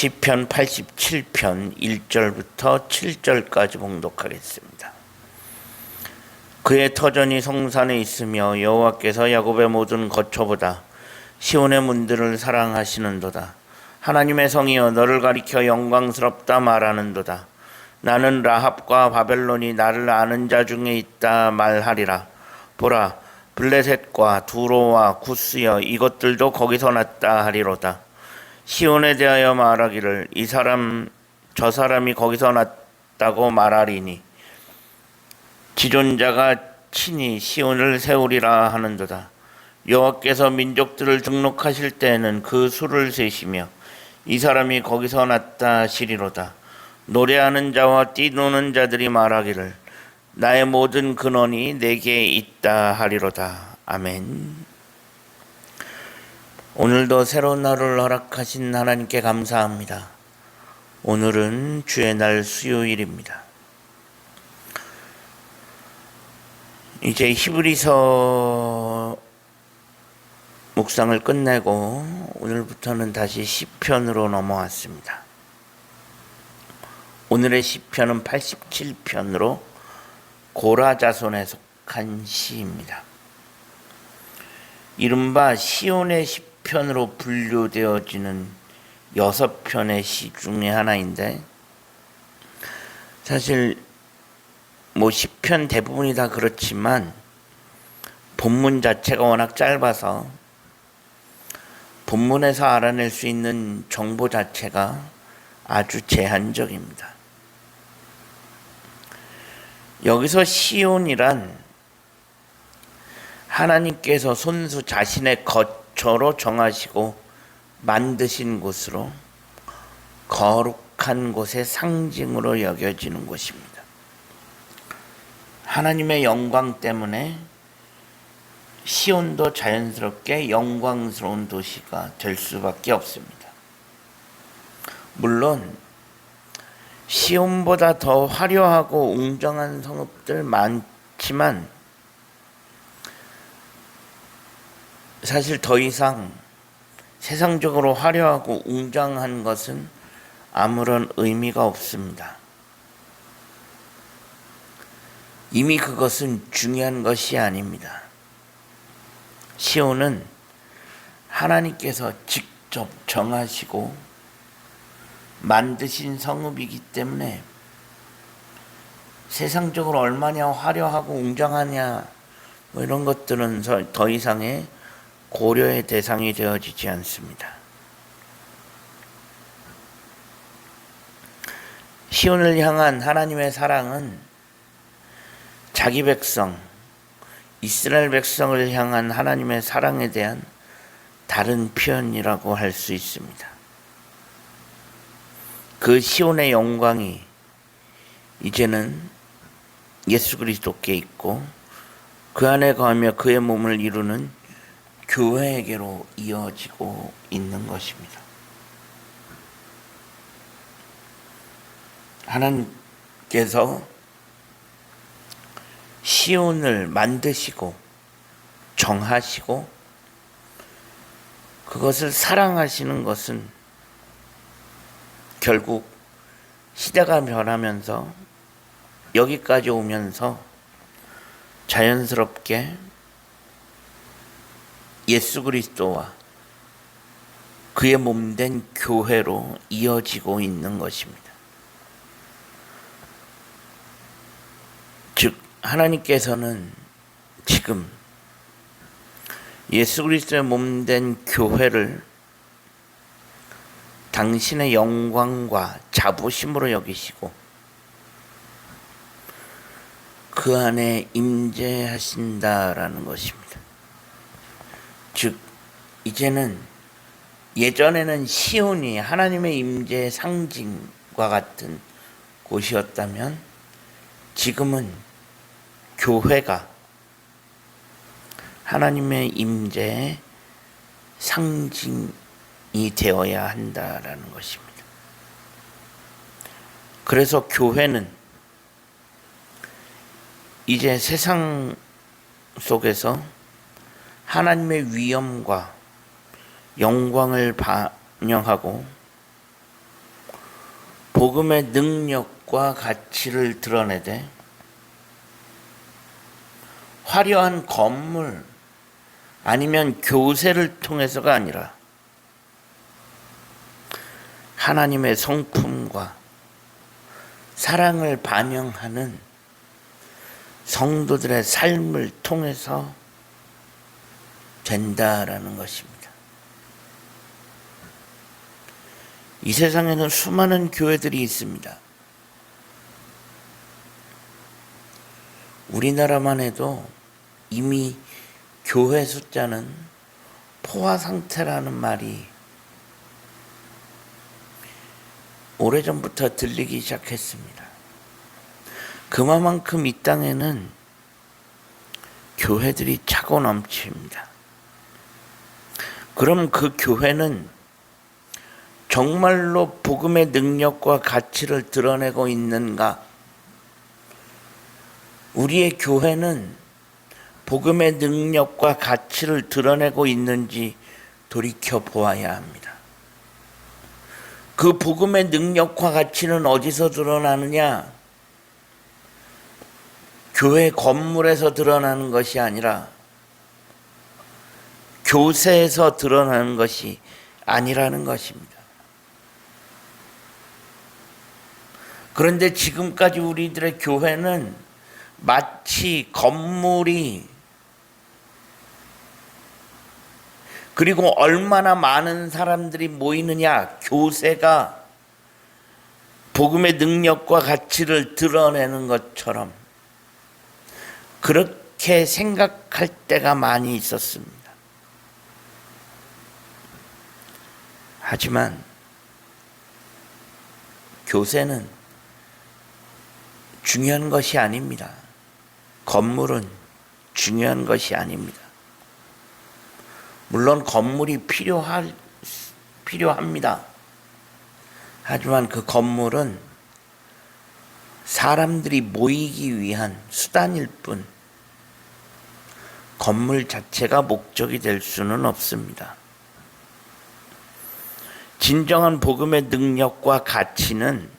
시편 87편 1절부터 7절까지 봉독하겠습니다. 그의 터전이 성산에 있으며 여호와께서 야곱의 모든 거처보다 시온의 문들을 사랑하시는도다. 하나님의 성이여 너를 가리켜 영광스럽다 말하는도다. 나는 라합과 바벨론이 나를 아는 자 중에 있다 말하리라. 보라, 블레셋과 두로와 구스여 이것들도 거기서 났다 하리로다. 시온에 대하여 말하기를 이 사람 저 사람이 거기서 났다고 말하리니 지존자가 친히 시온을 세우리라 하는도다. 여호와께서 민족들을 등록하실 때에는 그 수를 세시며 이 사람이 거기서 났다 하시리로다. 노래하는 자와 뛰노는 자들이 말하기를 나의 모든 근원이 내게 있다 하리로다. 아멘. 오늘도 새로운 하루를 허락하신 하나님께 감사합니다. 오늘은 주의 날 수요일입니다. 이제 히브리서 묵상을 끝내고 오늘부터는 다시 시편으로 넘어왔습니다. 오늘의 시편은 87편으로 고라 자손에 속한 시입니다. 이른바 시온의 시편으로 분류되어지는 6편의 시 중에 하나인데, 사실 시편 대부분이 다 그렇지만 본문 자체가 워낙 짧아서 본문에서 알아낼 수 있는 정보 자체가 아주 제한적입니다. 여기서 시온이란 하나님께서 손수 자신의 거처로 정하시고 만드신 곳으로 거룩한 곳의 상징으로 여겨지는 곳입니다. 하나님의 영광 때문에 시온도 자연스럽게 영광스러운 도시가 될 수밖에 없습니다. 물론 시온보다 더 화려하고 웅장한 성읍들 많지만 사실 더 이상 세상적으로 화려하고 웅장한 것은 아무런 의미가 없습니다. 이미 그것은 중요한 것이 아닙니다. 시온은 하나님께서 직접 정하시고 만드신 성읍이기 때문에 세상적으로 얼마나 화려하고 웅장하냐 이런 것들은 더 이상의 고려의 대상이 되어지지 않습니다. 시온을 향한 하나님의 사랑은 자기 백성, 이스라엘 백성을 향한 하나님의 사랑에 대한 다른 표현이라고 할 수 있습니다. 그 시온의 영광이 이제는 예수 그리스도께 있고 그 안에 거하며 그의 몸을 이루는 교회에게로 이어지고 있는 것입니다. 하나님께서 시온을 만드시고 정하시고 그것을 사랑하시는 것은 결국 시대가 변하면서 여기까지 오면서 자연스럽게 예수 그리스도와 그의 몸된 교회로 이어지고 있는 것입니다. 즉 하나님께서는 지금 예수 그리스도의 몸된 교회를 당신의 영광과 자부심으로 여기시고 그 안에 임재하신다라는 것입니다. 즉 이제는 예전에는 시온이 하나님의 임재의 상징과 같은 곳이었다면 지금은 교회가 하나님의 임재의 상징이 되어야 한다라는 것입니다. 그래서 교회는 이제 세상 속에서 하나님의 위엄과 영광을 반영하고 복음의 능력과 가치를 드러내되 화려한 건물 아니면 교세를 통해서가 아니라 하나님의 성품과 사랑을 반영하는 성도들의 삶을 통해서 된다라는 것입니다. 이 세상에는 수많은 교회들이 있습니다. 우리나라만 해도 이미 교회 숫자는 포화 상태라는 말이 오래전부터 들리기 시작했습니다. 그만큼 이 땅에는 교회들이 차고 넘칩니다. 그럼 그 교회는 정말로 복음의 능력과 가치를 드러내고 있는가? 우리의 교회는 복음의 능력과 가치를 드러내고 있는지 돌이켜 보아야 합니다. 그 복음의 능력과 가치는 어디서 드러나느냐? 교회 건물에서 드러나는 것이 아니라 교세에서 드러나는 것이 아니라는 것입니다. 그런데 지금까지 우리들의 교회는 마치 건물이 그리고 얼마나 많은 사람들이 모이느냐, 교세가 복음의 능력과 가치를 드러내는 것처럼 그렇게 생각할 때가 많이 있었습니다. 하지만 교세는 중요한 것이 아닙니다. 건물은 중요한 것이 아닙니다. 물론 건물이 필요합니다. 하지만 그 건물은 사람들이 모이기 위한 수단일 뿐 건물 자체가 목적이 될 수는 없습니다. 진정한 복음의 능력과 가치는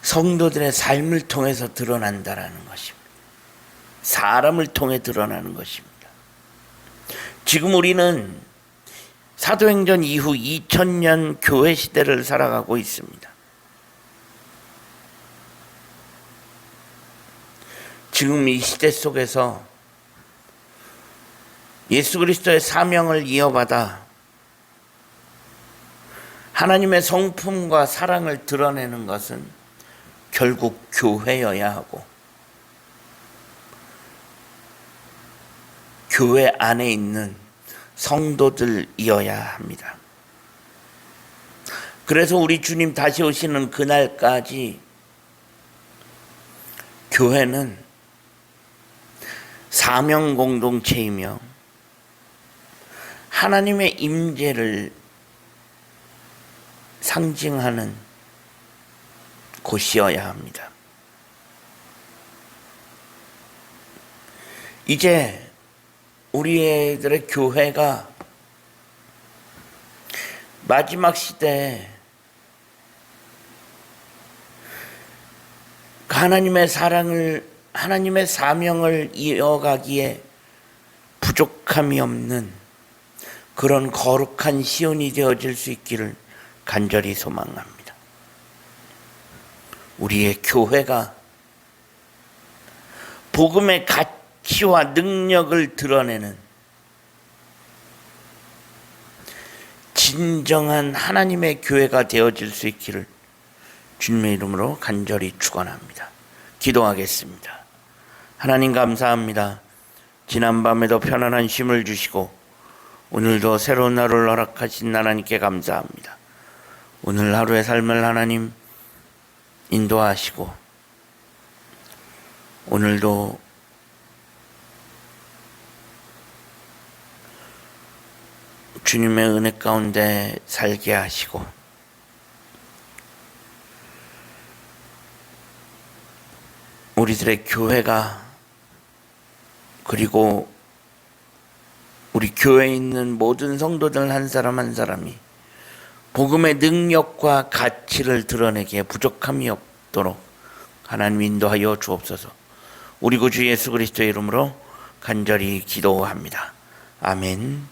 성도들의 삶을 통해서 드러난다라는 것입니다. 사람을 통해 드러나는 것입니다. 지금 우리는 사도행전 이후 2000년 교회 시대를 살아가고 있습니다. 지금 이 시대 속에서 예수 그리스도의 사명을 이어받아 하나님의 성품과 사랑을 드러내는 것은 결국 교회여야 하고 교회 안에 있는 성도들이어야 합니다. 그래서 우리 주님 다시 오시는 그날까지 교회는 사명 공동체이며 하나님의 임재를 상징하는 곳이어야 합니다. 이제 우리들의 교회가 마지막 시대에 하나님의 사랑을, 하나님의 사명을 이어가기에 부족함이 없는 그런 거룩한 시온이 되어질 수 있기를 간절히 소망합니다. 우리의 교회가 복음의 가치와 능력을 드러내는 진정한 하나님의 교회가 되어질 수 있기를 주님의 이름으로 간절히 축원합니다. 기도하겠습니다. 하나님 감사합니다. 지난밤에도 편안한 쉼을 주시고 오늘도 새로운 하루를 허락하신 하나님께 감사합니다. 오늘 하루의 삶을 하나님 인도하시고 오늘도 주님의 은혜 가운데 살게 하시고 우리들의 교회가 그리고 우리 교회에 있는 모든 성도들 한 사람 한 사람이 복음의 능력과 가치를 드러내기에 부족함이 없도록 하나님 인도하여 주옵소서. 우리 구주 예수 그리스도의 이름으로 간절히 기도합니다. 아멘.